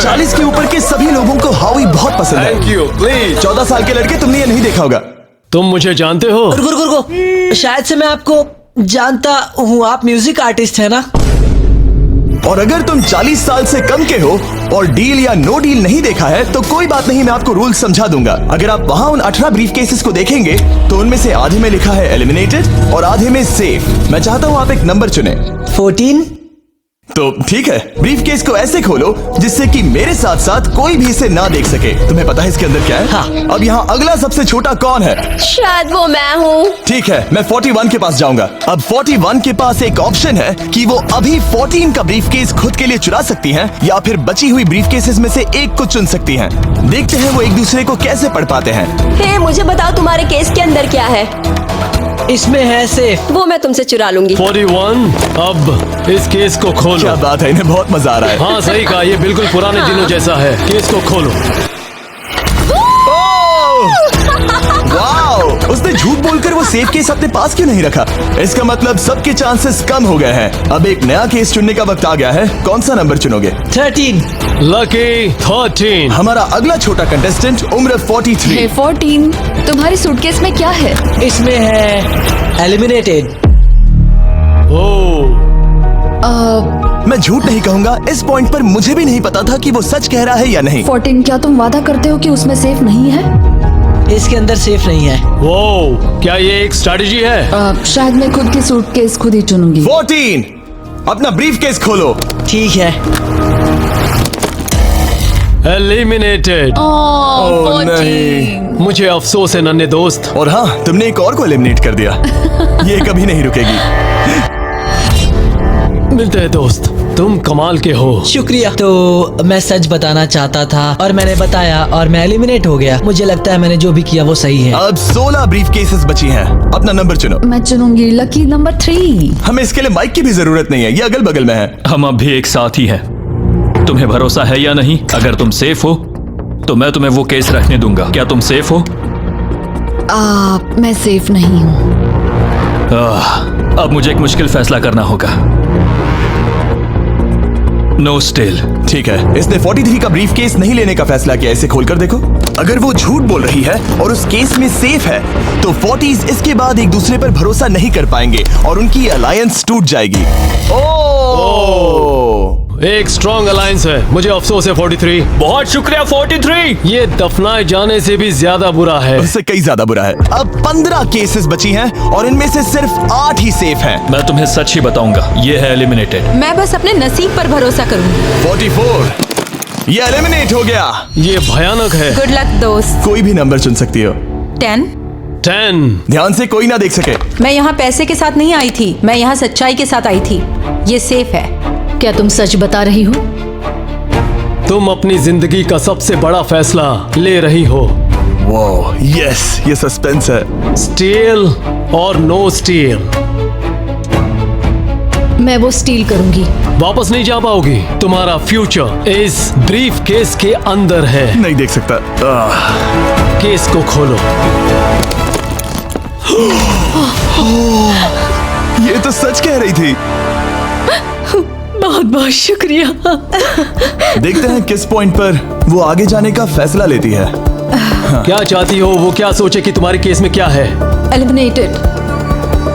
40 के ऊपर के सभी लोगों को होवी बहुत पसंद है। Thank you, please। 14 साल के लड़के, तुमने ये नहीं देखा होगा। तुम मुझे जानते हो? रुको, शायद से मैं आपको जानता हूँ। आप म्यूजिक आर्टिस्ट है ना? और अगर तुम 40 साल से कम के हो और डील या नो डील नहीं देखा है तो कोई बात नहीं, मैं आपको रूल समझा दूंगा। अगर आप वहाँ उन 18 ब्रीफ केसेस को देखेंगे तो उनमें से आधे में लिखा है एलिमिनेटेड और आधे में सेफ। मैं चाहता हूँ आप एक नंबर चुने। 14। तो ठीक है, ब्रीफ केस को ऐसे खोलो जिससे कि मेरे साथ साथ कोई भी इसे ना देख सके। तुम्हें पता है इसके अंदर क्या है? हाँ। अब यहाँ अगला सबसे छोटा कौन है? शायद वो मैं हूँ। ठीक है, मैं 41 के पास जाऊंगा। अब 41 के पास एक ऑप्शन है कि वो अभी 14 का ब्रीफ केस खुद के लिए चुरा सकती हैं, या फिर बची हुई ब्रीफ केसेस में से एक को चुन सकती हैं। देखते हैं वो एक दूसरे को कैसे पढ़ पाते हैं। हे, मुझे बताओ तुम्हारे केस के अंदर क्या है? इसमें है सेफ। वो मैं तुमसे चुरा लूंगी। 41, अब इस केस को खोलो। क्या बात है, इन्हें बहुत मजा आ रहा है। हाँ सही कहा, ये बिल्कुल पुराने दिनों जैसा है। केस को खोलो। वाओ! उसने झूठ बोलकर वो सेफ केस अपने पास क्यों नहीं रखा? इसका मतलब सबके चांसेस कम हो गए हैं। अब एक नया केस चुनने का वक्त आ गया है। कौन सा नंबर चुनोगे? 13। लकी 13। हमारा अगला छोटा कंटेस्टेंट उम्र 43। हे 14, तुम्हारी सूटकेस में क्या है? इसमें है एलिमिनेटेड। ओह, मैं झूठ नहीं कहूंगा, इस पॉइंट पर मुझे भी नहीं पता था कि वो सच कह रहा है या नहीं। 14, क्या तुम वादा करते हो कि उसमें सेफ नहीं है? इसके अंदर सेफ नहीं है। वो क्या ये एक स्ट्रैटेजी है? शायद मैं खुद की सूटकेस खुद ही चुनूंगी। 14, अपना ब्रीफ केस खोलो। ठीक है। एलिमिनेटेड। ओह नहीं, मुझे अफसोस है नन्हे दोस्त। और हाँ, तुमने एक और को एलिमिनेट कर दिया। ये कभी नहीं रुकेगी। मिलते हैं दोस्त, तुम कमाल के हो। शुक्रिया। तो मैं सच बताना चाहता था और मैंने बताया और मैं एलिमिनेट हो गया। मुझे लगता है मैंने जो भी किया वो सही है। अब 16 ब्रीफ केसेस बची हैं। अपना नंबर चुनो। मैं चुनूंगी लकी नंबर 3। हमें इसके लिए माइक की भी जरूरत नहीं है, ये अगल बगल में है। हम अब भी एक साथ ही हैं। तुम्हें भरोसा है या नहीं? अगर तुम सेफ हो तो मैं तुम्हें वो केस रखने दूंगा। क्या तुम सेफ हो? मैं सेफ नहीं हूँ। अब मुझे एक मुश्किल फैसला करना होगा। Know still. ठीक है, इसने 43 का ब्रीफ केस नहीं लेने का फैसला किया। इसे खोलकर देखो। अगर वो झूठ बोल रही है और उस केस में सेफ है तो 40s इसके बाद एक दूसरे पर भरोसा नहीं कर पाएंगे और उनकी अलायंस टूट जाएगी। एक स्ट्रॉन्ग अलायंस है। मुझे अफसोस है 43। बहुत शुक्रिया 43। ये दफनाए जाने से भी ज्यादा बुरा है। उससे कई ज्यादा बुरा है। अब 15 केसेस बची हैं और इनमें से सिर्फ 8 ही सेफ हैं। मैं तुम्हें सच ही बताऊंगा, ये है एलिमिनेटेड। मैं बस अपने नसीब पर भरोसा करूंगी। 44, ये एलिमिनेट हो गया। ये भयानक है। गुड लक दोस्त। कोई भी नंबर चुन सकती हो। 10। ध्यान से कोई ना देख सके। मैं यहाँ पैसे के साथ नहीं आई थी, मैं यहाँ सच्चाई के साथ आई थी। ये सेफ है। क्या तुम सच बता रही हो? तुम अपनी जिंदगी का सबसे बड़ा फैसला ले रही हो। वाह, यस, ये सस्पेंस है। स्टील और नो स्टील। मैं वो स्टील करूंगी। वापस नहीं जा पाओगी। तुम्हारा फ्यूचर इस ब्रीफ केस के अंदर है। नहीं देख सकता। केस को खोलो। ये तो सच कह रही थी। बहुत बहुत शुक्रिया। देखते हैं किस पॉइंट पर वो आगे जाने का फैसला लेती है। क्या चाहती हो? वो क्या सोचे कि तुम्हारे केस में क्या है? एलिमिनेटेड।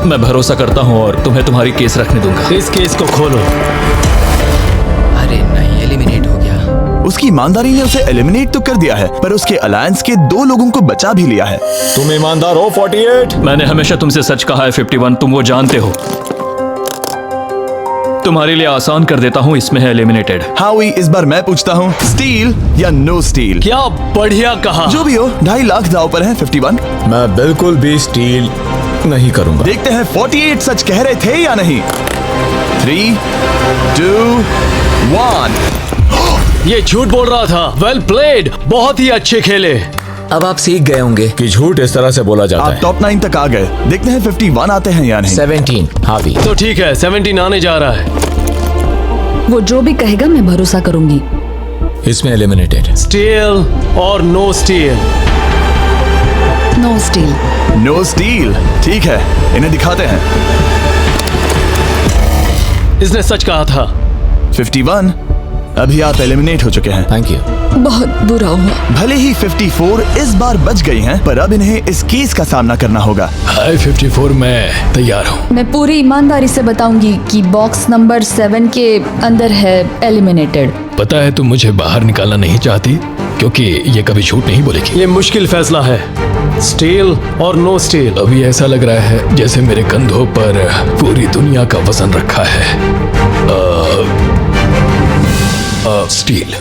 मैं भरोसा करता हूँ और तुम्हें तुम्हारी केस रखने दूंगा। इस केस को खोलो। अरे नहीं, एलिमिनेट हो गया। उसकी ईमानदारी ने उसे एलिमिनेट तो कर दिया है, पर उसके अलायंस के 2 लोगों को बचा भी लिया है। तुम ईमानदार हो 48। मैंने हमेशा तुमसे सच कहा है 51, तुम वो जानते हो। तुम्हारे लिए आसान कर देता हूँ, इसमें है एलिमिनेटेड। हाउई, इस बार मैं पूछता हूँ, स्टील या नो स्टील? क्या बढ़िया कहा। जो भी हो, 2.5 लाख दाव पर है 51। मैं बिल्कुल भी स्टील नहीं करूंगा। देखते हैं 48 सच कह रहे थे या नहीं। 3, 2, 1। ये झूठ बोल रहा था। वेल प्लेड, बहुत ही अच्छे खेले। अब आप सीख गए होंगे कि झूठ इस तरह से बोला जाता आप है। टॉप 9 तक आ गए। देखते हैं 51 आते हैं या नहीं। 17 हावी। तो ठीक है, 17 आने जा रहा है। वो जो भी कहेगा मैं भरोसा करूंगी। इसमें एलिमिनेटेड। स्टील और no steal? No steal. No steal, ठीक है, इन्हें दिखाते हैं। इसने सच कहा था। 51, अभी आप एलिमिनेट हो चुके हैं। Thank you. बहुत बुरा हुआ। भले ही 54 इस बार बच गई हैं, पर अब इन्हें इस केस का सामना करना होगा। हाय 54, मैं तैयार हूँ। मैं पूरी ईमानदारी से बताऊंगी कि बॉक्स नंबर 7 के अंदर है एलिमिनेटेड। पता है तुम मुझे बाहर निकालना नहीं चाहती, क्योंकि ये कभी झूठ नहीं बोलेगी। ये मुश्किल फैसला है, स्टील और नो स्टील। अभी ऐसा लग रहा है जैसे मेरे कंधों पर पूरी दुनिया का वजन रखा है। स्टील।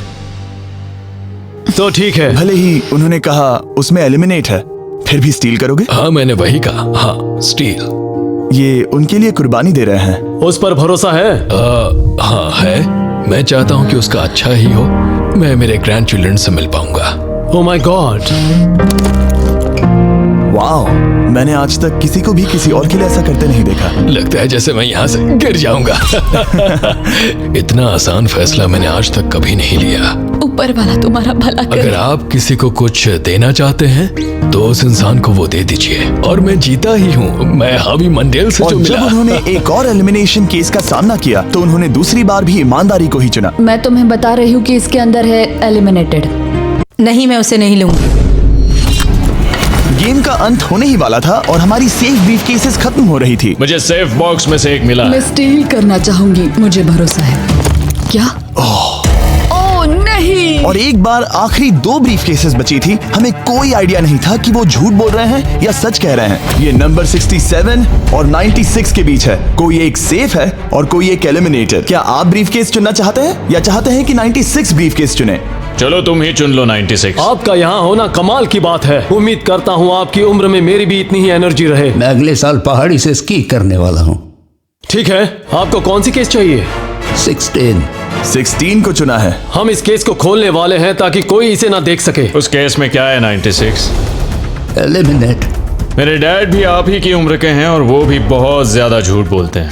तो ठीक है। भले ही उन्होंने कहा उसमें एलिमिनेट है, फिर भी स्टील करोगे? हाँ, मैंने वही कहा। हाँ, स्टील। ये उनके लिए कुर्बानी दे रहे हैं। उस पर भरोसा है? हाँ है। मैं चाहता हूँ कि उसका अच्छा ही हो। मैं मेरे ग्रैंड चिल्ड्रन से मिल पाऊंगा। ओह माय गॉड। वाओ, मैंने आज तक किसी को भी किसी और के लिए ऐसा करते नहीं देखा। लगता है जैसे मैं यहाँ से गिर जाऊंगा। इतना आसान फैसला मैंने आज तक कभी नहीं लिया। ऊपर वाला तुम्हारा भला करे। अगर आप किसी को कुछ देना चाहते हैं तो उस इंसान को वो दे दीजिए। और मैं जीता ही हूँ। मैं हावी मंडेल से और जो जब मिला। उन्होंने एक और एलिमिनेशन केस का सामना किया तो उन्होंने दूसरी बार भी ईमानदारी को ही चुना। मैं तुम्हें बता रही हूँ कि इसके अंदर है एलिमिनेटेड। नहीं, मैं उसे नहीं लूंगी। गेम का अंत होने ही वाला था और हमारी सेफ ब्रीफ केसेस खत्म हो रही थी। मुझे सेफ बॉक्स में से एक मिला। मैं स्टील करना चाहूंगी, मुझे भरोसा है। क्या? ओह नहीं। और एक बार आखिरी 2 ब्रीफ केसेस बची थी। हमें कोई आइडिया नहीं था कि वो झूठ बोल रहे हैं या सच कह रहे हैं। ये नंबर 67 और 96 के बीच है। कोई एक सेफ है और कोई एक एलिमिनेटेड। क्या आप ब्रीफ केस चुनना चाहते हैं या चाहते हैं कि 96 ब्रीफ केस चुने? चलो तुम ही चुन लो 96। आपका यहाँ होना कमाल की बात है। उम्मीद करता हूँ आपकी उम्र में मेरी भी इतनी ही एनर्जी रहे। मैं अगले साल पहाड़ी से स्की करने वाला हूँ। ठीक है, आपको कौन सी केस चाहिए? 16 को चुना है। हम इस केस को खोलने वाले हैं ताकि कोई इसे ना देख सके। उस केस में क्या है 96? एलिमिनेट। मेरे डैड भी आप ही की उम्र के हैं और वो भी बहुत ज्यादा झूठ बोलते हैं।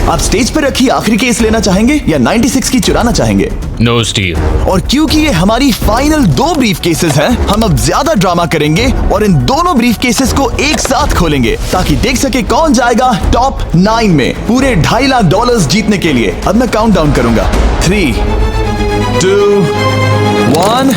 आप स्टेज पर रखी आखिरी केस लेना चाहेंगे या 96 की चुराना चाहेंगे? No steal. और क्योंकि ये हमारी फाइनल 2 ब्रीफ केसेस हैं, हम अब ज्यादा ड्रामा करेंगे और इन दोनों ब्रीफ केसेस को एक साथ खोलेंगे ताकि देख सके कौन जाएगा टॉप 9 में पूरे $2.5 लाख जीतने के लिए। अब मैं काउंट डाउन करूंगा। 3, 2, 1।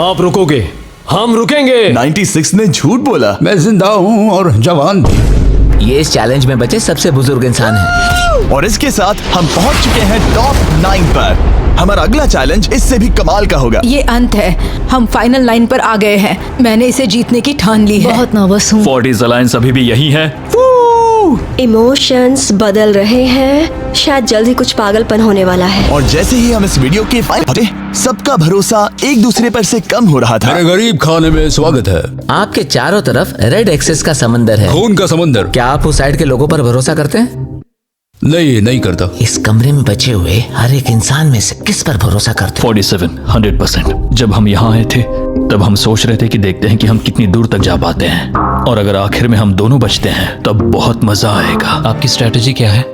आप रुकोगे, हम रुकेंगे। 96 ने झूठ बोला। मैं जिंदा हूँ और जवान भी। ये इस चैलेंज में बचे सबसे बुजुर्ग इंसान है। और इसके साथ हम पहुंच चुके हैं टॉप 9 पर। हमारा अगला चैलेंज इससे भी कमाल का होगा। ये अंत है, हम फाइनल लाइन पर आ गए हैं। मैंने इसे जीतने की ठान ली है। बहुत नर्वस हूँ। 40s अलायंस अभी भी यही है। इमोशंस बदल रहे हैं। शायद जल्द ही कुछ पागलपन होने वाला है। और जैसे ही हम इस वीडियो के फाइनल, सबका भरोसा एक दूसरे पर से कम हो रहा था। मेरे गरीब खाने में स्वागत है। आपके चारों तरफ रेड एक्सेस का समंदर है, खून का समंदर। क्या आप उस साइड के लोगों पर भरोसा करते हैं? नहीं करता। इस कमरे में बचे हुए हर एक इंसान में से किस पर भरोसा करते? 47, 100%। जब हम यहाँ आए थे तब हम सोच रहे थे कि देखते हैं कि हम कितनी दूर तक जा पाते हैं, और अगर आखिर में हम दोनों बचते हैं तब बहुत मजा आएगा। आपकी स्ट्रेटजी क्या है?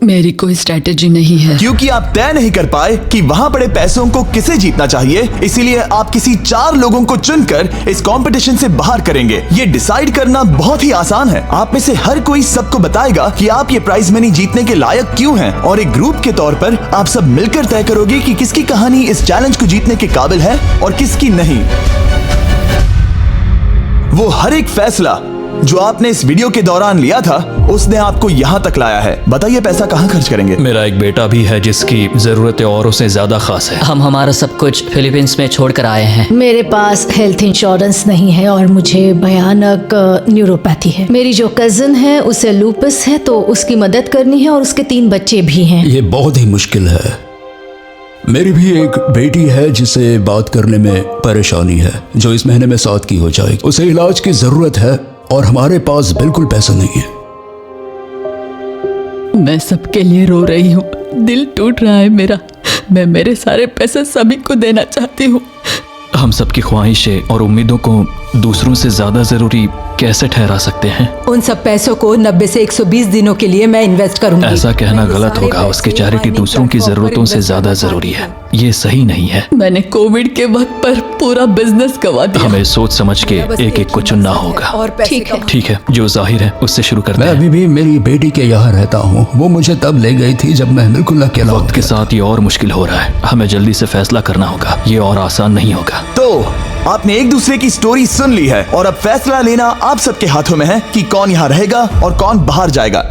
मेरी कोई स्ट्रेटेजी नहीं है। क्योंकि आप तय नहीं कर पाए कि वहां पड़े पैसों को किसे जीतना चाहिए, इसीलिए आप किसी 4 लोगों को चुनकर इस कंपटीशन से बाहर करेंगे। ये डिसाइड करना बहुत ही आसान है। आप में से हर कोई सबको बताएगा कि आप ये प्राइज मनी जीतने के लायक क्यों हैं, और एक ग्रुप के तौर पर आप सब मिलकर तय करोगे कि किसकी कहानी इस चैलेंज को जीतने के काबिल है और किसकी नहीं। वो हर एक फैसला जो आपने इस वीडियो के दौरान लिया था, उसने आपको यहाँ तक लाया है। बताइए पैसा कहाँ खर्च करेंगे? मेरा एक बेटा भी है जिसकी जरूरतें औरों से ज्यादा खास है। हम हमारा सब कुछ फिलीपींस में छोड़ कर आए हैं। मेरे पास हेल्थ इंश्योरेंस नहीं है और मुझे भयानक न्यूरोपैथी है। मेरी जो कजिन है उसे लूपस है, तो उसकी मदद करनी है और उसके 3 बच्चे भी हैं। ये बहुत ही मुश्किल है। मेरी भी एक बेटी है जिसे बात करने में परेशानी है, जो इस महीने में 7 की हो जाएगी। उसे इलाज की जरूरत है और हमारे पास बिल्कुल पैसा नहीं है। मैं सबके लिए रो रही हूँ, दिल टूट रहा है मेरा। मैं मेरे सारे पैसे सभी को देना चाहती हूँ। हम सबकी ख्वाहिशें और उम्मीदों को दूसरों से ज्यादा जरूरी कैसे ठहरा सकते हैं? उन सब पैसों को 90 से 120 दिनों के लिए मैं इन्वेस्ट करूंगी। ऐसा कहना गलत होगा। उसकी चैरिटी दूसरों की जरूरतों से ज्यादा जरूरी है। ये सही नहीं है। मैंने कोविड के वक्त पर पूरा बिजनेस गवा दिया। हमें सोच समझ के एक एक को चुनना होगा। ठीक है, जो जाहिर है उससे शुरू करते हैं। मैं अभी भी मेरी बेटी के यहाँ रहता हूँ। वो मुझे तब ले गई थी जब मैं बिल्कुल अकेला। वक्त के साथ ये और मुश्किल हो रहा है। हमें जल्दी से फैसला करना होगा। ये और आसान नहीं होगा। तो आपने एक दूसरे की स्टोरी सुन ली है और अब फैसला लेना आप सबके हाथों में है कि कौन यहाँ रहेगा और कौन बाहर जाएगा।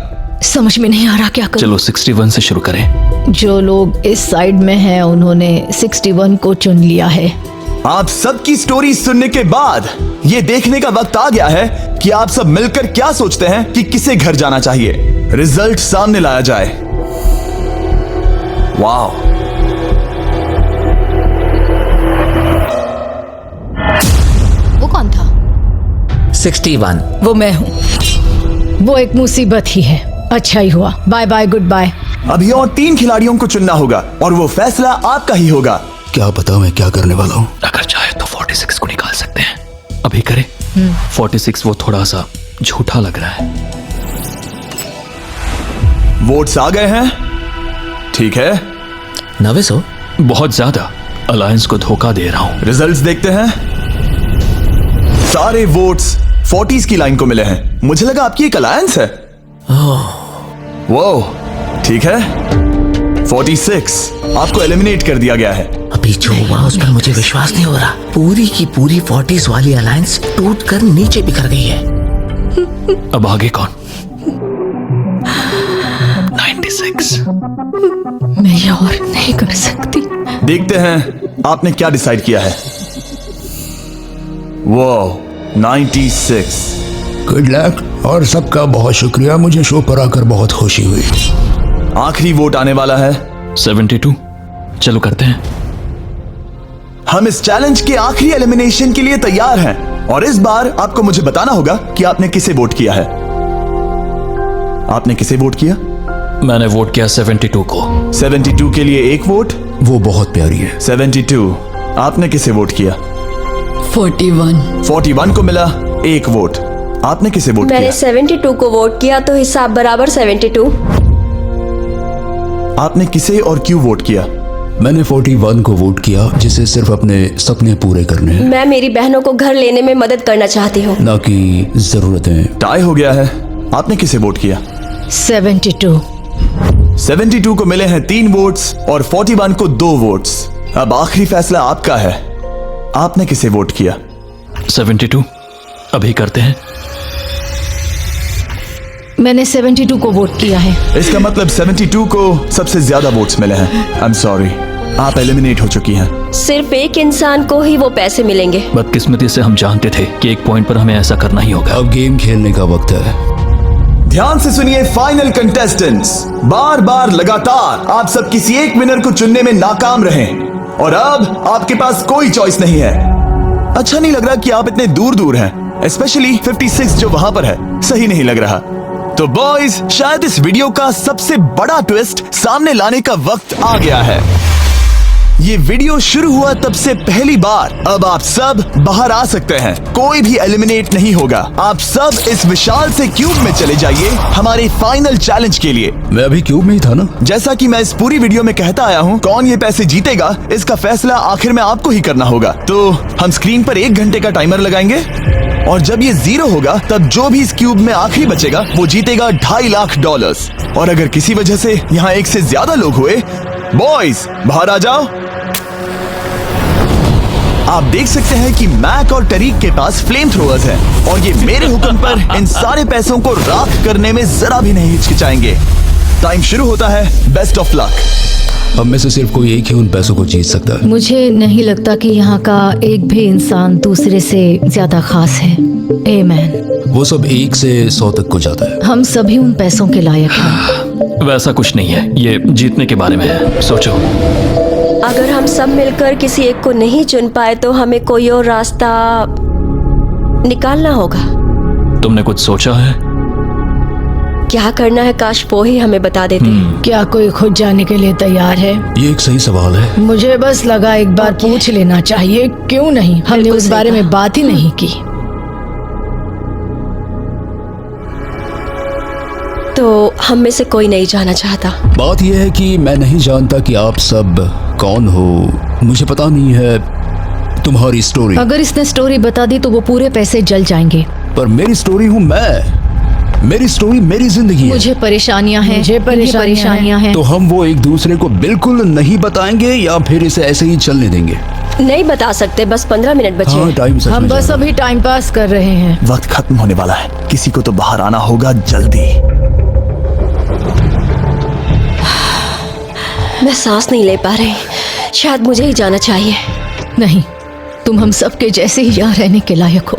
समझ में नहीं आ रहा क्या करूं। चलो 61 से शुरू करें। जो लोग इस साइड में हैं उन्होंने 61 को चुन लिया है। आप सबकी स्टोरी सुनने के बाद ये देखने का वक्त आ गया है कि आप सब मिलकर क्या सोचते हैं कि किसे घर जाना चाहिए। रिजल्ट सामने लाया जाए। वाह, वो कौन था? 61। वो मैं हूँ। वो एक मुसीबत ही है। अच्छा ही हुआ। Bye bye, good bye. अभी और 3 खिलाड़ियों को चुनना होगा और वो फैसला आपका ही होगा। क्या पता मैं क्या करने वाला हूँ। अगर चाहे तो 46 को निकाल सकते हैं। अभी करें। 46 वो थोड़ा सा झूठा लग रहा है। वोट्स आ गए हैं। ठीक है। 900 बहुत ज्यादा। अलायंस को धोखा दे रहा हूं। रिजल्ट्स देखते हैं। सारे वोट्स 40s की लाइन को मिले हैं। मुझे लगा आपकी एक अलायंस है। वो ठीक है। 46 आपको एलिमिनेट कर दिया गया है। अभी जो हुआ उस पर मुझे विश्वास नहीं हो रहा। पूरी की पूरी 40s वाली अलायंस टूट कर नीचे बिखर गई है। अब आगे कौन? 96। मैं ये और नहीं कर सकती। देखते हैं आपने क्या डिसाइड किया है। वो 96। गुड लक और सबका बहुत शुक्रिया। मुझे शो पर आकर बहुत खुशी हुई। आखिरी वोट आने वाला है। 72। चलो करते हैं। हम इस चैलेंज के आखिरी एलिमिनेशन के लिए तैयार हैं और इस बार आपको मुझे बताना होगा कि आपने किसे वोट किया है। आपने किसे वोट किया? मैंने वोट किया 72 को। 72 के लिए 1 वोट। वो बहुत प्यारी है। 72। आपने किसे वोट किया? 41। 41 को मिला 1 वोट। आपने किसे वोट किया? मैंने 72 को वोट किया, तो हिसाब बराबर 72। आपने किसे और क्यों वोट किया? मैंने 41 को वोट किया, जिसे सिर्फ अपने सपने पूरे करने हैं। मैं मेरी बहनों को घर लेने में मदद करना चाहती हूँ, ना कि जरूरतें। टाई हो गया है। आपने किसे वोट किया? 72। 72 को मिले हैं 3 वोट्स और 41 को 2 वोट्स। अब आखिरी फैसला आपका है। आपने किसे वोट किया? 72। अभी करते हैं। मैंने 72 को वोट किया है। इसका मतलब 72 को सबसे ज्यादा वोट्स मिले हैं। आई एम सॉरी, आप एलिमिनेट हो चुकी हैं। सिर्फ एक इंसान को ही वो पैसे मिलेंगे। बदकिस्मती से हम जानते थे कि एक पॉइंट पर हमें ऐसा करना ही होगा। अब गेम खेलने का वक्त है। ध्यान से सुनिए फाइनल कंटेस्टेंट्स। बार बार लगातार आप सब किसी एक विनर को चुनने में नाकाम रहे और अब आपके पास कोई चॉइस नहीं है। अच्छा नहीं लग रहा कि आप इतने दूर दूर हैं, स्पेशली 56 जो वहां पर है। सही नहीं लग रहा। तो बॉयज, शायद इस वीडियो का सबसे बड़ा ट्विस्ट सामने लाने का वक्त आ गया है। ये वीडियो शुरू हुआ तब से पहली बार। अब आप सब बाहर आ सकते हैं, कोई भी एलिमिनेट नहीं होगा। आप सब इस विशाल से क्यूब में चले जाइए हमारे फाइनल चैलेंज के लिए। मैं अभी क्यूब में ही था ना। जैसा कि मैं इस पूरी वीडियो में कहता आया हूँ, कौन ये पैसे जीतेगा इसका फैसला आखिर में आपको ही करना होगा। तो हम स्क्रीन पर 1 घंटे का टाइमर लगाएंगे और जब ये 0 होगा तब जो भी इस क्यूब में आखिरी बचेगा वो जीतेगा $2.5 लाख। और अगर किसी वजह से यहाँ 1 से ज्यादा लोग हुए, बॉयज बाहर आ जाओ। आप देख सकते हैं कि मैक और टरीक के पास फ्लेम थ्रोअर्स हैं और ये मेरे हुक्म पर इन सारे पैसों को राख करने में जरा भी नहीं हिचकिचाएंगे। टाइम शुरू होता है। Best of luck. अब में से सिर्फ कोई एक ही उन पैसों को जीत सकता है। मुझे नहीं लगता कि यहाँ का एक भी इंसान दूसरे से ज्यादा खास है। आमीन। वो सब 1 से 100 तक को जाता है। हम सभी उन पैसों के लायक हैं। वैसा कुछ नहीं है, ये जीतने के बारे में है। सोचो, अगर हम सब मिलकर किसी एक को नहीं चुन पाए तो हमें कोई और रास्ता निकालना होगा। तुमने कुछ सोचा है? क्या करना है, काश वो ही हमें बता देते। क्या कोई खुद जाने के लिए तैयार है? ये एक सही सवाल है। मुझे बस लगा एक बार पूछ लेना चाहिए। क्यों नहीं, हमने उस बारे में बात ही नहीं की। तो हम में से कोई नहीं जाना चाहता। बात यह है कि मैं नहीं जानता कि आप सब कौन हो। मुझे पता नहीं है तुम्हारी स्टोरी। अगर इसने स्टोरी बता दी तो वो पूरे पैसे जल जाएंगे। पर मेरी स्टोरी हूँ मैं। मेरी स्टोरी मेरी जिंदगी है। मुझे परेशानियां हैं। मुझे परेशानियां हैं। तो हम वो एक दूसरे को बिल्कुल नहीं बताएंगे या फिर इसे ऐसे ही चलने देंगे? नहीं बता सकते, बस 15 मिनट बचे। हाँ, टाइम सच हम में बस अभी टाइम पास कर रहे हैं। वक्त खत्म होने वाला है, किसी को तो बाहर आना होगा जल्दी। मैं सांस नहीं ले पा रही, शायद मुझे ही जाना चाहिए। नहीं, तुम हम सबके जैसे ही यहाँ रहने के लायक हो।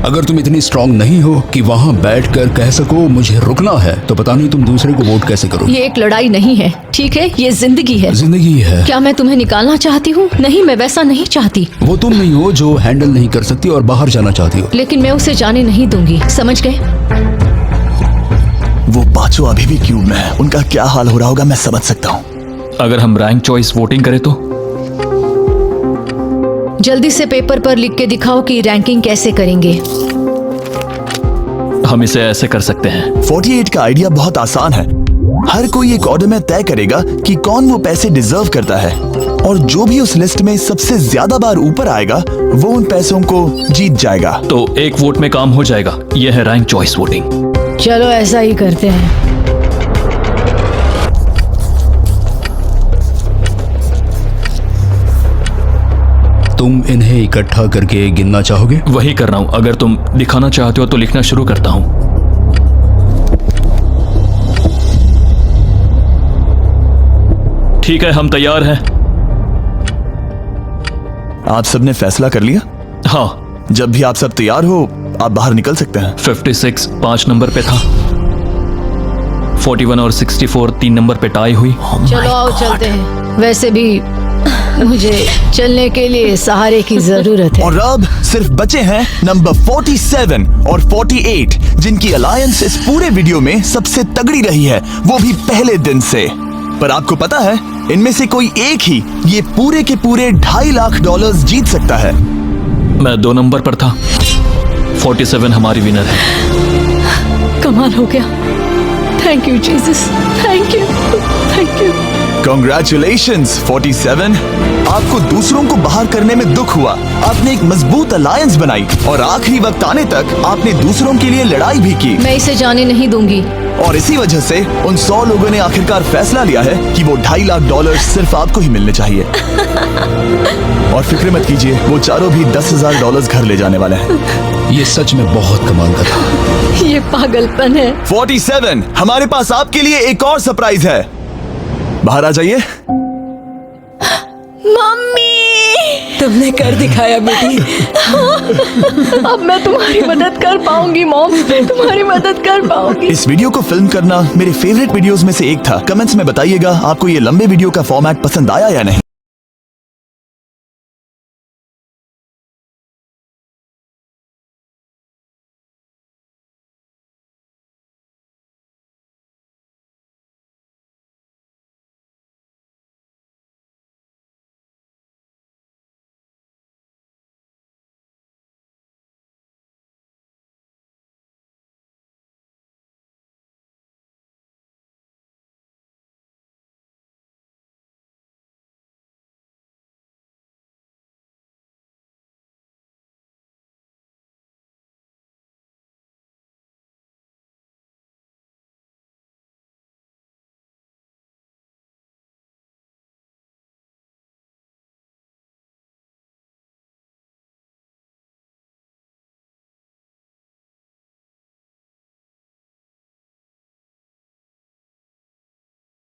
अगर तुम इतनी स्ट्रांग नहीं हो कि वहाँ बैठकर कह सको मुझे रुकना है, तो पता नहीं तुम दूसरे को वोट कैसे करोगे। ये एक लड़ाई नहीं है, ठीक है? ये जिंदगी है। जिंदगी है। क्या मैं तुम्हें निकालना चाहती हूँ? नहीं, मैं वैसा नहीं चाहती। वो तुम नहीं हो जो हैंडल नहीं कर सकती और बाहर जाना चाहती हो। लेकिन मैं उसे जाने नहीं दूंगी, समझ गए? वो पांचों अभी भी क्यूब में है, उनका क्या हाल हो रहा होगा मैं समझ सकता हूँ। अगर हम रैंक चॉइस वोटिंग करें तो? जल्दी से पेपर पर लिख के दिखाओ कि रैंकिंग कैसे करेंगे। हम इसे ऐसे कर सकते हैं। 48 का आइडिया बहुत आसान है। हर कोई एक ऑर्डर में तय करेगा कि कौन वो पैसे डिजर्व करता है और जो भी उस लिस्ट में सबसे ज्यादा बार ऊपर आएगा वो उन पैसों को जीत जाएगा। तो एक वोट में काम हो जाएगा। यह है रैंक चॉइस वोटिंग। चलो ऐसा ही करते हैं। तुम इन्हें इकट्ठा करके गिनना चाहोगे? वही कर रहा हूं। अगर तुम दिखाना चाहते हो तो लिखना शुरू करता हूं। ठीक है, हम तैयार हैं। आप सबने फैसला कर लिया? हाँ। जब भी आप सब तैयार हो आप बाहर निकल सकते हैं। 56 5 नंबर पे था। 41 और 64 3 नंबर पे टाई हुई। चलो आओ चलते हैं। वैसे भी मुझे चलने के लिए सहारे की जरूरत है। और अब सिर्फ बचे हैं नंबर 47 और 48 जिनकी अलायंस इस पूरे वीडियो में सबसे तगड़ी रही है, वो भी पहले दिन से। पर आपको पता है इनमें से कोई एक ही ये पूरे के पूरे $2.5 लाख जीत सकता है। मैं 2 नंबर पर था। 47 हमारी विनर है। कमाल हो गया। Thank you Jesus, thank you, thank you. Congratulations 47। आपको दूसरों को बाहर करने में दुख हुआ, आपने एक मजबूत अलायंस बनाई और आखिरी वक्त आने तक आपने दूसरों के लिए लड़ाई भी की। मैं इसे जाने नहीं दूंगी। और इसी वजह से उन 100 लोगों ने आखिरकार फैसला लिया है कि वो $2.5 लाख सिर्फ आपको ही मिलने चाहिए। और फिक्र मत कीजिए, वो चारों भी $10,000 घर ले जाने वाले हैं। ये सच में बहुत कमाल का था। ये पागलपन है। 47 हमारे पास आपके लिए एक और सरप्राइज है। बाहर आ जाइए। मम्मी, तुमने कर दिखाया बेटी। अब मैं तुम्हारी मदद कर पाऊंगी मॉम, तुम्हारी मदद कर पाऊंगी। इस वीडियो को फिल्म करना मेरे फेवरेट वीडियोस में से एक था। कमेंट्स में बताइएगा आपको ये लंबे वीडियो का फॉर्मेट पसंद आया या नहीं।